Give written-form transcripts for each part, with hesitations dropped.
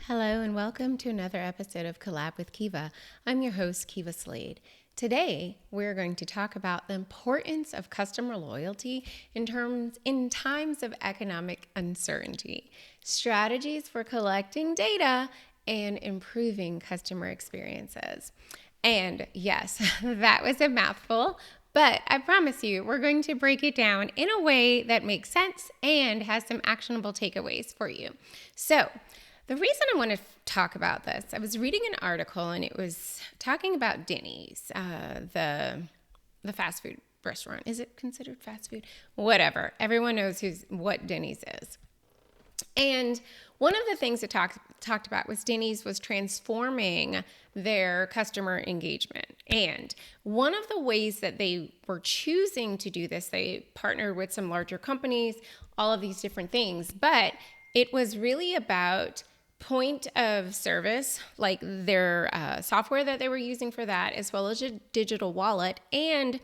Hello and welcome to another episode of Collab with Kiva. I'm your host, Kiva Slade. Today, we're going to talk about the importance of customer loyalty in times of economic uncertainty, strategies for collecting data, and improving customer experiences. And yes, that was a mouthful, but I promise you, we're going to break it down in a way that makes sense and has some actionable takeaways for you. So, the reason I want to talk about this, I was reading an article and it was talking about Denny's, the fast food restaurant. Is it considered fast food? Whatever. Everyone knows what Denny's is. And one of the things it talked about was Denny's was transforming their customer engagement. And one of the ways that they were choosing to do this, they partnered with some larger companies, all of these different things, but it was really about point of service, like their software that they were using for that, as well as a digital wallet and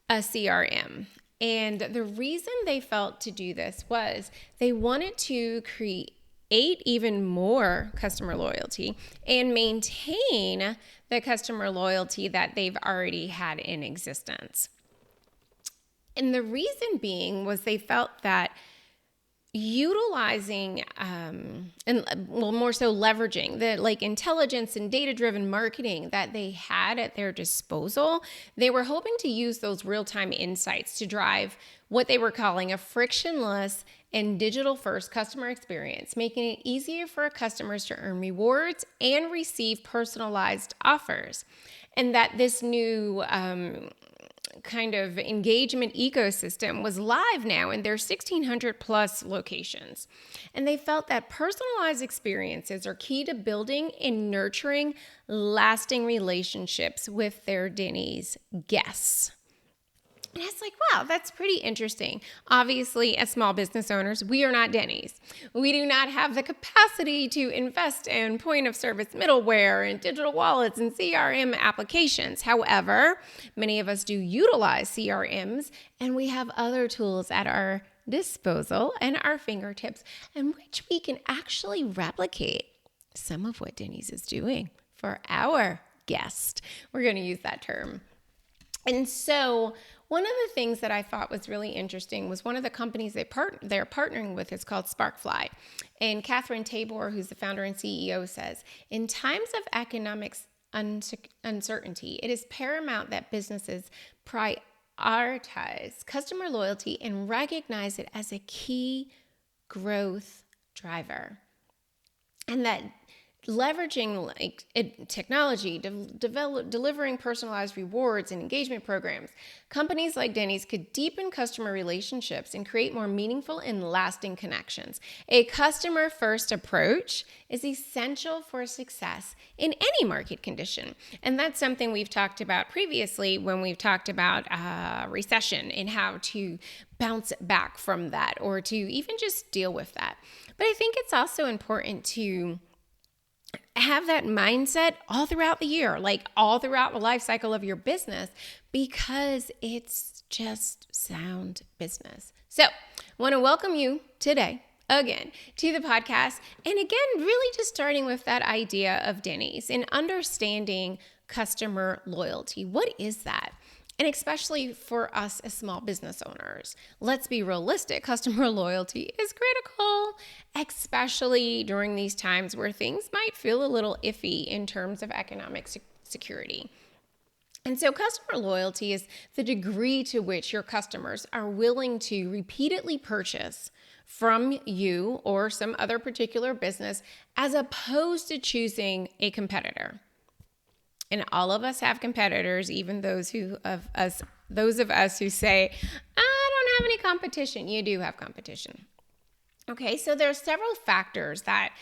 a CRM. And the reason they felt to do this was they wanted to create even more customer loyalty and maintain the customer loyalty that they've already had in existence. And the reason being was they felt that utilizing more so leveraging the intelligence and data-driven marketing that they had at their disposal, they were hoping to use those real-time insights to drive what they were calling a frictionless and digital-first customer experience, making it easier for customers to earn rewards and receive personalized offers. And that this new kind of engagement ecosystem was live now in their 1,600 plus locations. And they felt that personalized experiences are key to building and nurturing lasting relationships with their Denny's guests. And it's like, wow, that's pretty interesting. Obviously, as small business owners, we are not Denny's. We do not have the capacity to invest in point of service middleware and digital wallets and CRM applications. However, many of us do utilize CRMs, and we have other tools at our disposal and our fingertips in which we can actually replicate some of what Denny's is doing for our guest. We're going to use that term. And so one of the things that I thought was really interesting was one of the companies they're partnering with is called Sparkfly. And Catherine Tabor, who's the founder and CEO, says, in times of economic uncertainty, it is paramount that businesses prioritize customer loyalty and recognize it as a key growth driver. And that leveraging technology, delivering personalized rewards and engagement programs, companies like Denny's could deepen customer relationships and create more meaningful and lasting connections. A customer-first approach is essential for success in any market condition. And that's something we've talked about previously when we've talked about recession and how to bounce back from that or to even just deal with that. But I think it's also important to have that mindset all throughout the year, like all throughout the life cycle of your business, because it's just sound business. So I want to welcome you today again to the podcast. And again, really just starting with that idea of Denny's and understanding customer loyalty. What is that? And especially for us as small business owners, let's be realistic. Customer loyalty is critical, especially during these times where things might feel a little iffy in terms of economic security. And so customer loyalty is the degree to which your customers are willing to repeatedly purchase from you or some other particular business as opposed to choosing a competitor. And all of us have competitors, even those of us who say, I don't have any competition. You do have competition. Okay, so there are several factors that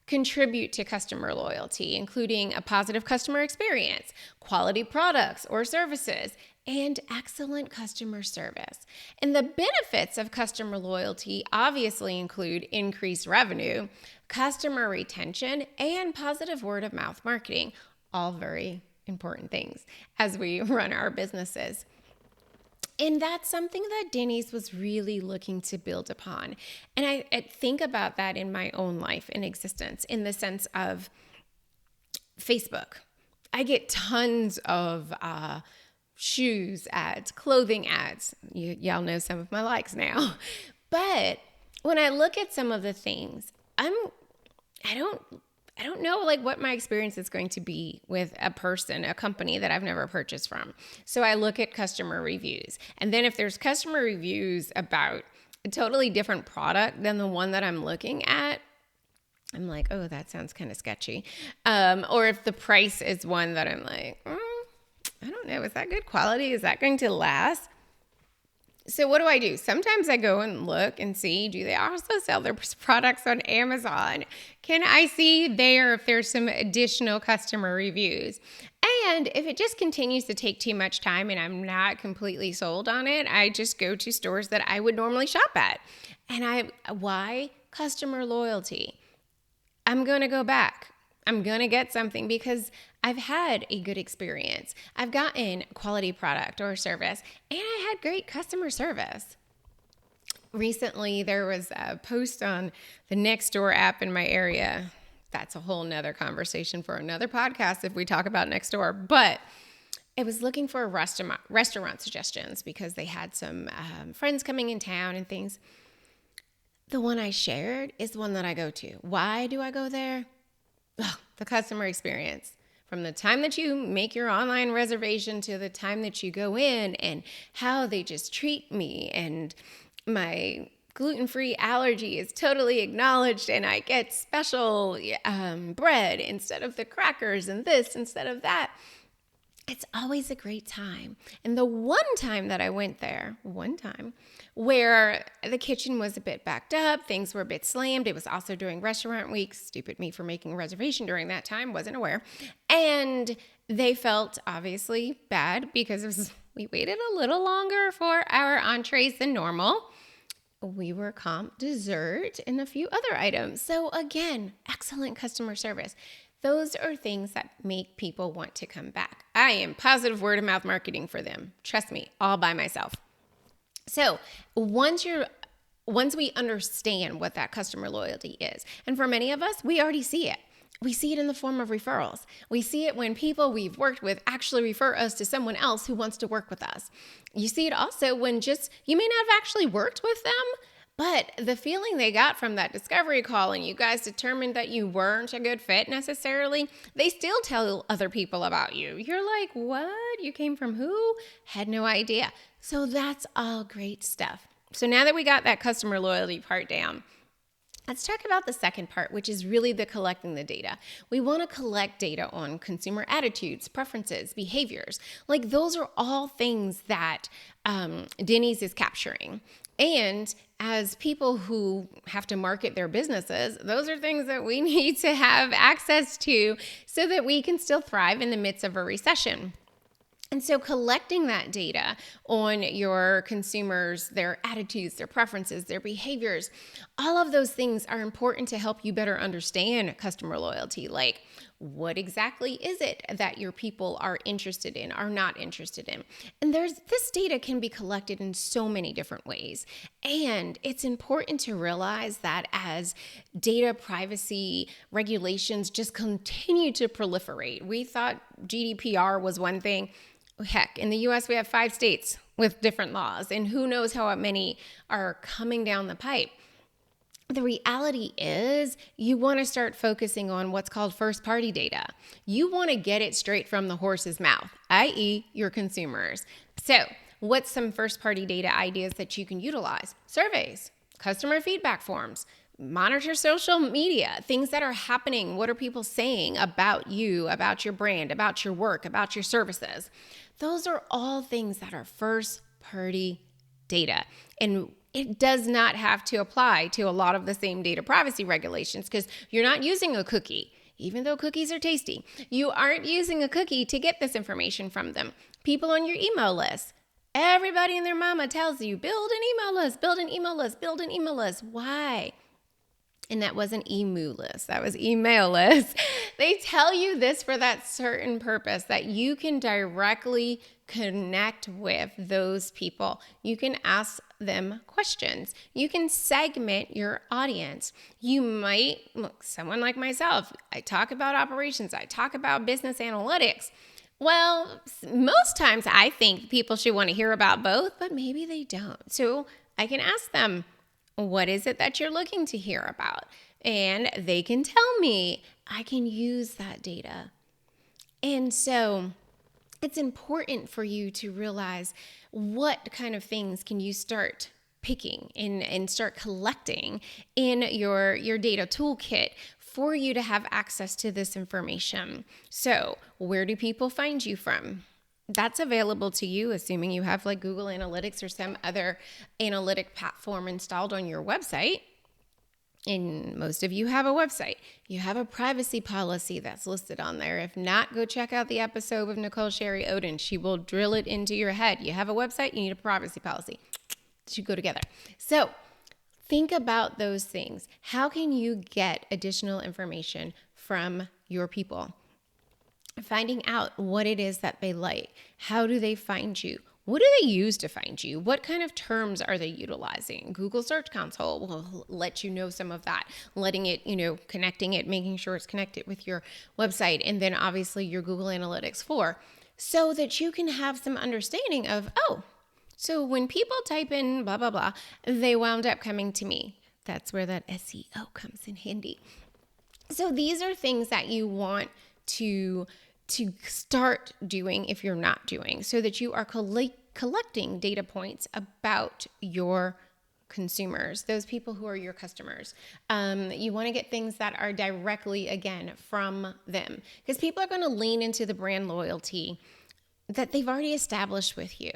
contribute to customer loyalty, including a positive customer experience, quality products or services, and excellent customer service. And the benefits of customer loyalty obviously include increased revenue, customer retention, and positive word of mouth marketing. All very important things as we run our businesses. And that's something that Denny's was really looking to build upon. And I think about that in my own life and existence in the sense of Facebook. I get tons of shoes ads, clothing ads. Y'all know some of my likes now. But when I look at some of the things, I don't know like what my experience is going to be with a person, a company that I've never purchased from. So I look at customer reviews. And then if there's customer reviews about a totally different product than the one that I'm looking at, I'm like, oh, that sounds kind of sketchy. Or if the price is one that I'm like, I don't know, is that good quality? Is that going to last? So what do? Sometimes I go and look and see, do they also sell their products on Amazon? Can I see there if there's some additional customer reviews? And if it just continues to take too much time and I'm not completely sold on it, I just go to stores that I would normally shop at. And why? Customer loyalty. I'm going to go back. I'm going to get something because I've had a good experience. I've gotten quality product or service, and I had great customer service. Recently, there was a post on the Nextdoor app in my area. That's a whole nother conversation for another podcast if we talk about Nextdoor. But I was looking for restaurant suggestions because they had some friends coming in town and things. The one I shared is one that I go to. Why do I go there? The customer experience. From the time that you make your online reservation to the time that you go in and how they just treat me, and my gluten-free allergy is totally acknowledged and I get special bread instead of the crackers and this instead of that. It's always a great time. And the one time that I went there, where the kitchen was a bit backed up, things were a bit slammed. It was also during restaurant week. Stupid me for making a reservation during that time, wasn't aware. And they felt obviously bad because we waited a little longer for our entrees than normal. We were comp dessert and a few other items. So again, excellent customer service. Those are things that make people want to come back. I am positive word of mouth marketing for them. Trust me, all by myself. So once we understand what that customer loyalty is, and for many of us, we already see it. We see it in the form of referrals. We see it when people we've worked with actually refer us to someone else who wants to work with us. You see it also when you may not have actually worked with them, but the feeling they got from that discovery call and you guys determined that you weren't a good fit necessarily, they still tell other people about you. You're like, what? You came from who? Had no idea. So that's all great stuff. So now that we got that customer loyalty part down, let's talk about the second part, which is really the collecting the data. We want to collect data on consumer attitudes, preferences, behaviors. Like those are all things that Denny's is capturing. And as people who have to market their businesses, those are things that we need to have access to so that we can still thrive in the midst of a recession. And so collecting that data on your consumers, their attitudes, their preferences, their behaviors, all of those things are important to help you better understand customer loyalty. Like, what exactly is it that your people are interested in, are not interested in? And this data can be collected in so many different ways. And it's important to realize that as data privacy regulations just continue to proliferate, we thought GDPR was one thing. Heck, in the US, we have 5 states with different laws, and who knows how many are coming down the pipe. The reality is you want to start focusing on what's called first-party data. You want to get it straight from the horse's mouth, i.e. your consumers. So what's some first-party data ideas that you can utilize? Surveys, customer feedback forms, monitor social media, things that are happening. What are people saying about you, about your brand, about your work, about your services? Those are all things that are first-party data. And it does not have to apply to a lot of the same data privacy regulations because you're not using a cookie, even though cookies are tasty. You aren't using a cookie to get this information from them. People on your email list, everybody and their mama tells you, build an email list, build an email list, build an email list. Why? And that wasn't emu list, that was email list. They tell you this for that certain purpose, that you can directly connect with those people. You can ask them questions. You can segment your audience. You might, look, someone like myself, I talk about operations, I talk about business analytics. Well, most times I think people should want to hear about both, but maybe they don't. So I can ask them, what is it that you're looking to hear about? And they can tell me. I can use that data. And so it's important for you to realize what kind of things can you start picking and start collecting in your data toolkit for you to have access to this information. So where do people find you from? That's available to you, assuming you have like Google Analytics or some other analytic platform installed on your website. And most of you have a website. You have a privacy policy that's listed on there. If not, go check out the episode with Nicole Sherry Oden. She will drill it into your head. You have a website, you need a privacy policy. They should go together. So think about those things. How can you get additional information from your people? Finding out what it is that they like. How do they find you? What do they use to find you? What kind of terms are they utilizing? Google Search Console will let you know some of that, letting it, connecting it, making sure it's connected with your website, and then obviously your Google Analytics 4, so that you can have some understanding of, so when people type in blah, blah, blah, they wound up coming to me. That's where that SEO comes in handy. So these are things that you want to start doing if you're not doing, so that you are collecting data points about your consumers, those people who are your customers. You want to get things that are directly, again, from them, because people are going to lean into the brand loyalty that they've already established with you.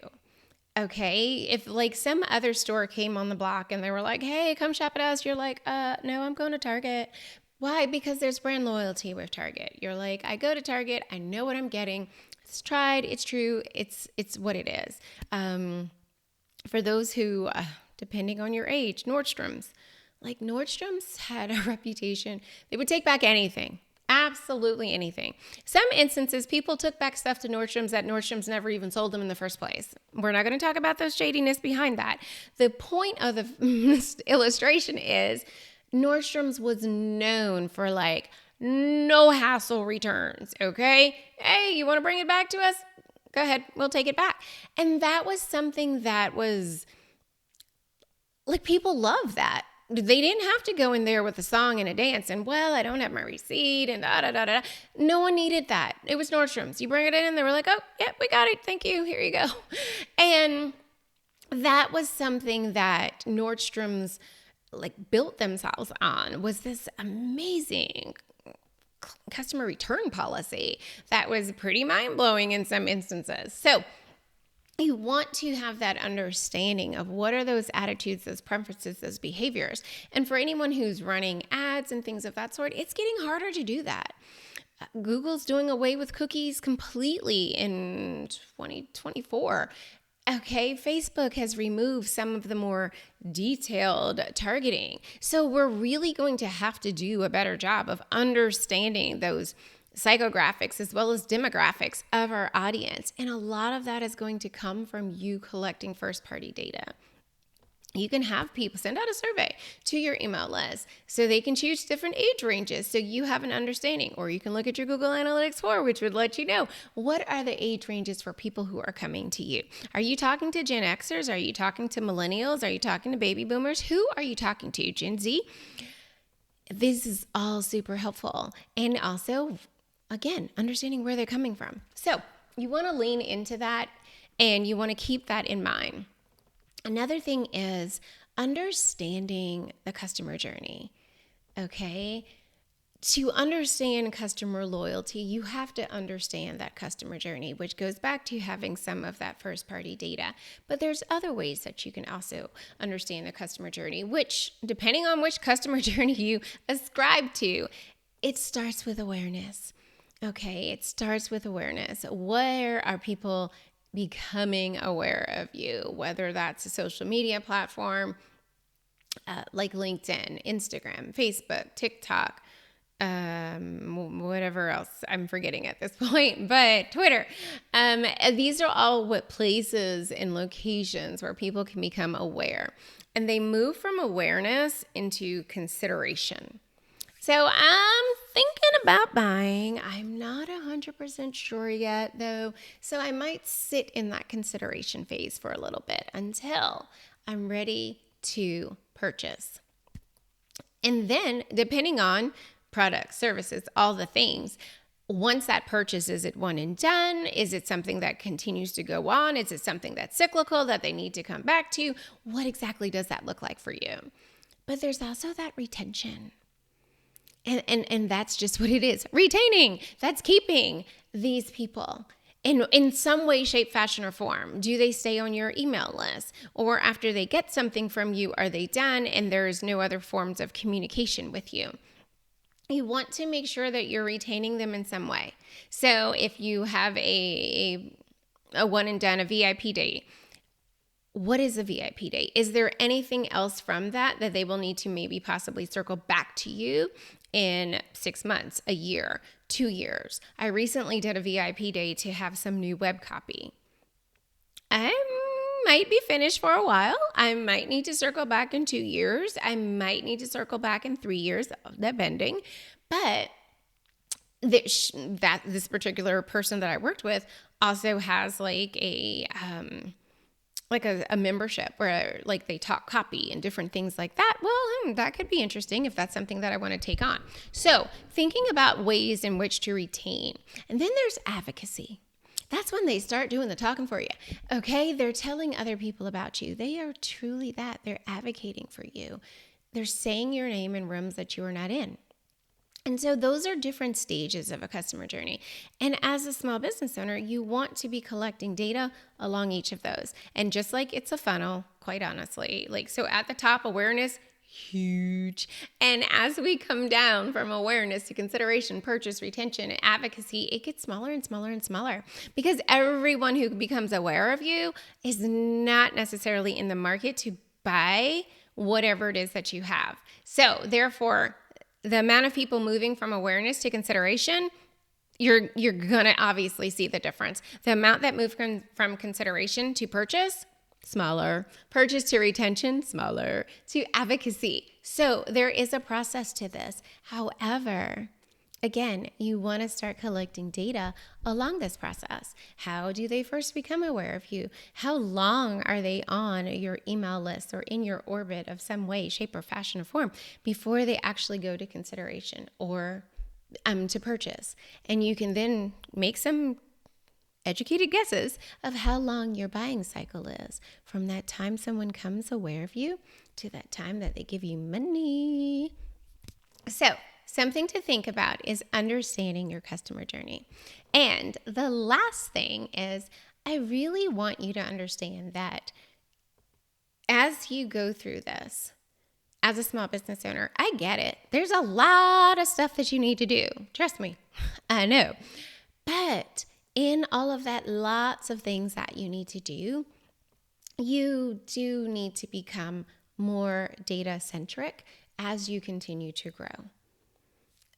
Okay, if like some other store came on the block and they were like, hey, come shop at us, you're like, no, I'm going to Target. Why? Because there's brand loyalty with Target. You're like, I go to Target, I know what I'm getting. It's tried, it's true, it's what it is. For those who, depending on your age, Nordstrom's had a reputation. They would take back anything, absolutely anything. Some instances, people took back stuff to Nordstrom's that Nordstrom's never even sold them in the first place. We're not going to talk about the shadiness behind that. The point of the illustration is, Nordstrom's was known for like no hassle returns, okay? Hey, you want to bring it back to us? Go ahead, we'll take it back. And that was something that was like, people love that. They didn't have to go in there with a song and a dance and, well, I don't have my receipt and da da da da. No one needed that. It was Nordstrom's. You bring it in and they were like, oh, yeah, we got it. Thank you. Here you go. And that was something that Nordstrom's built themselves on, was this amazing customer return policy that was pretty mind-blowing in some instances. So you want to have that understanding of what are those attitudes, those preferences, those behaviors. And for anyone who's running ads and things of that sort, it's getting harder to do that. Google's doing away with cookies completely in 2024. Okay, Facebook has removed some of the more detailed targeting. So we're really going to have to do a better job of understanding those psychographics as well as demographics of our audience. And a lot of that is going to come from you collecting first-party data. You can have people send out a survey to your email list so they can choose different age ranges so you have an understanding. Or you can look at your Google Analytics 4, which would let you know what are the age ranges for people who are coming to you. Are you talking to Gen Xers? Are you talking to millennials? Are you talking to baby boomers? Who are you talking to? Gen Z? This is all super helpful. And also, again, understanding where they're coming from. So you want to lean into that and you want to keep that in mind. Another thing is understanding the customer journey, okay? To understand customer loyalty, you have to understand that customer journey, which goes back to having some of that first-party data. But there's other ways that you can also understand the customer journey, which, depending on which customer journey you ascribe to, it starts with awareness, okay? It starts with awareness. Where are people becoming aware of you, whether that's a social media platform, like LinkedIn, Instagram, Facebook, TikTok, whatever else I'm forgetting at this point, but Twitter. These are all what places and locations where people can become aware, and they move from awareness into consideration. So I'm thinking about buying. I'm not 100% sure yet though. So I might sit in that consideration phase for a little bit until I'm ready to purchase. And then depending on products, services, all the things, once that purchase, is it one and done? Is it something that continues to go on? Is it something that's cyclical that they need to come back to? What exactly does that look like for you? But there's also that retention. And that's just what it is. Retaining, that's keeping these people in some way, shape, fashion, or form. Do they stay on your email list? Or after they get something from you, are they done and there's no other forms of communication with you? You want to make sure that you're retaining them in some way. So if you have a one and done, a VIP date, what is a VIP date? Is there anything else from that they will need to maybe possibly circle back to you in 6 months, a year, 2 years? I recently did a VIP day to have some new web copy. I might be finished for a while. I might need to circle back in 2 years. I might need to circle back in 3 years, depending. But this particular person that I worked with also has like a membership where like they talk copy and different things like that. Well, that could be interesting if that's something that I want to take on. So thinking about ways in which to retain. And then there's advocacy. That's when they start doing the talking for you. Okay, they're telling other people about you. They are truly that. They're advocating for you. They're saying your name in rooms that you are not in. And so those are different stages of a customer journey. And as a small business owner, you want to be collecting data along each of those. And just like it's a funnel, quite honestly, so at the top, awareness, huge. And as we come down from awareness to consideration, purchase, retention, and advocacy, it gets smaller and smaller and smaller, because everyone who becomes aware of you is not necessarily in the market to buy whatever it is that you have. So therefore, the amount of people moving from awareness to consideration, you're going to obviously see the difference. The amount that moved from consideration to purchase, smaller. Purchase to retention, smaller. To advocacy. So there is a process to this. However, again, you want to start collecting data along this process. How do they first become aware of you? How long are they on your email list or in your orbit of some way, shape, or fashion or form before they actually go to consideration or to purchase? And you can then make some educated guesses of how long your buying cycle is from that time someone comes aware of you to that time that they give you money. So something to think about is understanding your customer journey. And the last thing is, I really want you to understand that as you go through this, as a small business owner, I get it. There's a lot of stuff that you need to do. Trust me, I know. But in all of that, lots of things that you need to do, you do need to become more data centric as you continue to grow.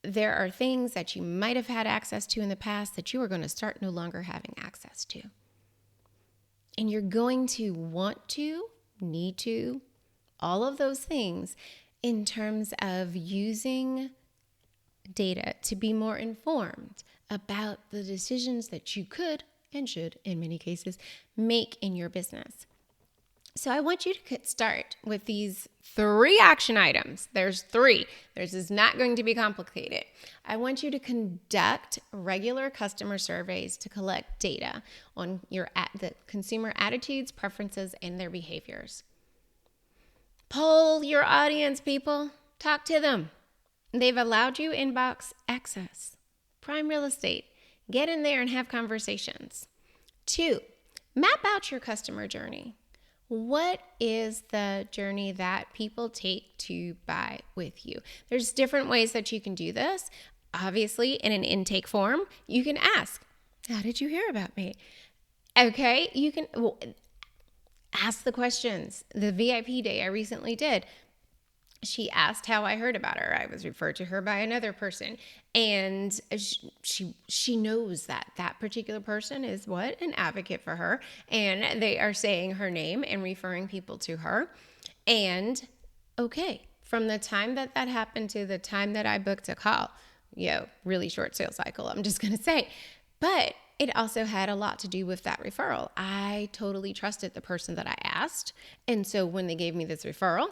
There are things that you might have had access to in the past that you are going to start no longer having access to. And you're going to want to, need to, all of those things in terms of using data to be more informed about the decisions that you could and should, in many cases, make in your business. So I want you to start with these 3 action items. There's 3. This is not going to be complicated. I want you to conduct regular customer surveys to collect data on the consumer attitudes, preferences, and their behaviors. Poll your audience, people. Talk to them. They've allowed you inbox access. Prime real estate. Get in there and have conversations. 2, map out your customer journey. What is the journey that people take to buy with you? There's different ways that you can do this. Obviously, in an intake form, you can ask, how did you hear about me? Okay, you can ask the questions. The VIP day I recently did, she asked how I heard about her. I was referred to her by another person. And she knows that that particular person is what? An advocate for her. And they are saying her name and referring people to her. And okay, from the time that that happened to the time that I booked a call, really short sales cycle, I'm just going to say. But it also had a lot to do with that referral. I totally trusted the person that I asked. And so when they gave me this referral,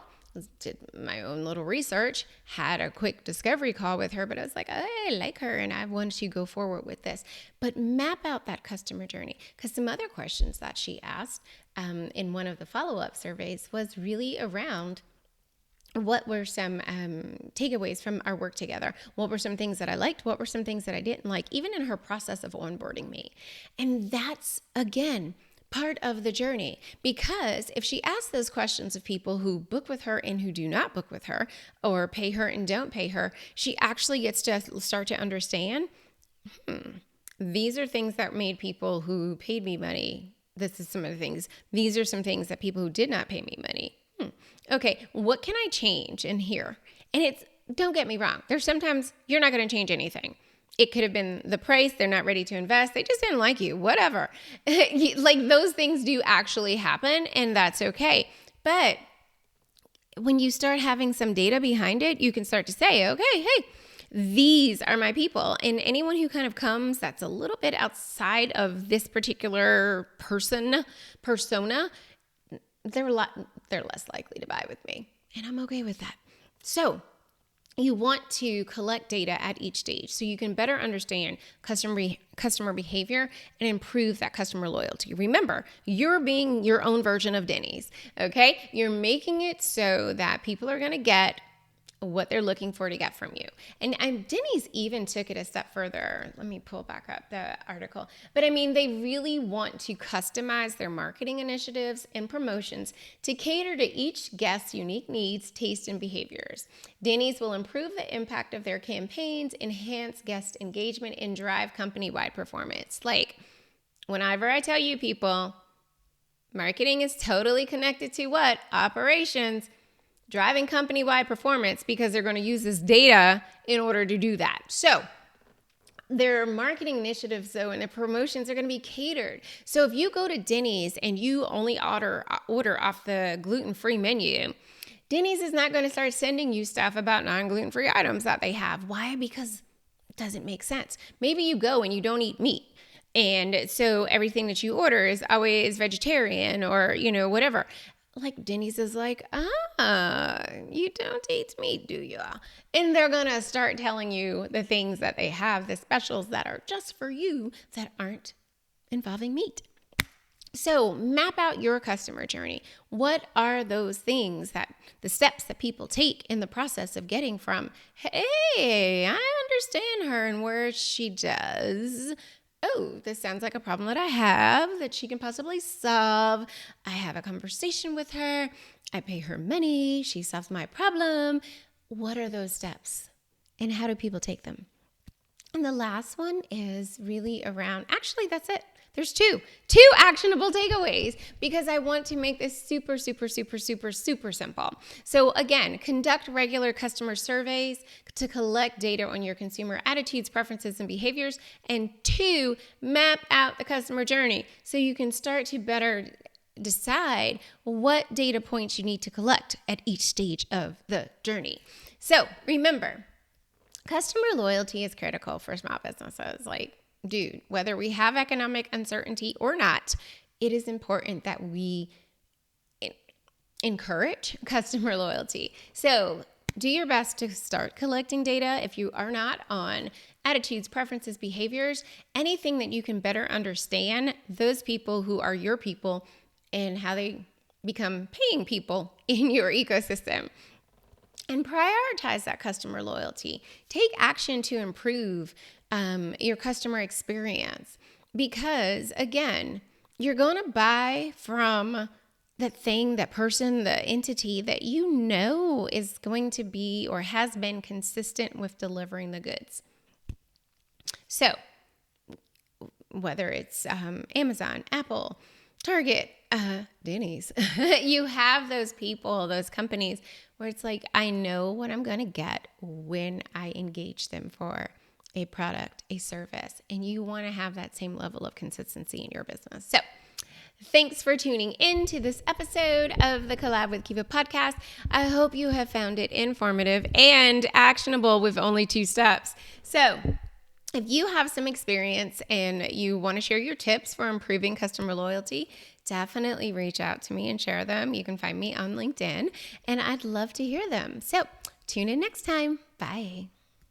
did my own little research, had a quick discovery call with her, but I was like, oh, I like her and I want to go forward with this. But map out that customer journey, because some other questions that she asked in one of the follow-up surveys was really around what were some takeaways from our work together? What were some things that I liked? What were some things that I didn't like, even in her process of onboarding me? And that's, again, part of the journey, because if she asks those questions of people who book with her and who do not book with her, or pay her and don't pay her, she actually gets to start to understand, these are things that made people who paid me money. This is some of the things. These are some things that people who did not pay me money. Okay, what can I change in here? And it's, don't get me wrong, there's sometimes you're not going to change anything. It could have been the price. They're not ready to invest. They just didn't like you, whatever. Like, those things do actually happen, and that's okay. But when you start having some data behind it, you can start to say, okay, hey, these are my people. And anyone who kind of comes that's a little bit outside of this particular persona, they're less likely to buy with me. And I'm okay with that. So you want to collect data at each stage so you can better understand customer behavior and improve that customer loyalty. Remember, you're being your own version of Denny's, okay? You're making it so that people are going to get what they're looking for to get from you. And Denny's even took it a step further. Let me pull back up the article. But I mean, they really want to customize their marketing initiatives and promotions to cater to each guest's unique needs, tastes, and behaviors. Denny's will improve the impact of their campaigns, enhance guest engagement, and drive company-wide performance. Like, whenever I tell you people, marketing is totally connected to what? Operations. Driving company-wide performance, because they're going to use this data in order to do that. So their marketing initiatives, though, and their promotions are going to be catered. So if you go to Denny's and you only order off the gluten-free menu, Denny's is not going to start sending you stuff about non-gluten-free items that they have. Why? Because it doesn't make sense. You you and you don't eat meat. And so everything that you order is always vegetarian or, whatever. Like, Denny's is like, you don't eat meat, do you? And they're going to start telling you the things that they have, the specials that are just for you that aren't involving meat. So map out your customer journey. What are those things, that the steps that people take in the process of getting from, hey, I understand her and where she does, oh, this sounds like a problem that I have that she can possibly solve. I have a conversation with her. I pay her money. She solves my problem. What are those steps? And how do people take them? And the last one is really around, actually, that's it. There's two actionable takeaways, because I want to make this super, super, super, super, super simple. So again, conduct regular customer surveys to collect data on your consumer attitudes, preferences, and behaviors. And 2, map out the customer journey so you can start to better decide what data points you need to collect at each stage of the journey. So remember, customer loyalty is critical for small businesses. Like, dude, whether we have economic uncertainty or not, it is important that we encourage customer loyalty. So do your best to start collecting data if you are not, on attitudes, preferences, behaviors, anything that you can better understand those people who are your people and how they become paying people in your ecosystem. And prioritize that customer loyalty. Take action to improve your customer experience, because again, you're going to buy from that thing, that person, the entity that you know is going to be or has been consistent with delivering the goods. So whether it's Amazon, Apple, Target, Denny's. You have those people, those companies where it's like, I know what I'm going to get when I engage them for a product, a service, and you want to have that same level of consistency in your business. So thanks for tuning in to this episode of the Collab with Kiva podcast. I hope you have found it informative and actionable with only 2 steps. So if you have some experience and you want to share your tips for improving customer loyalty, definitely reach out to me and share them. You can find me on LinkedIn, and I'd love to hear them. So tune in next time. Bye.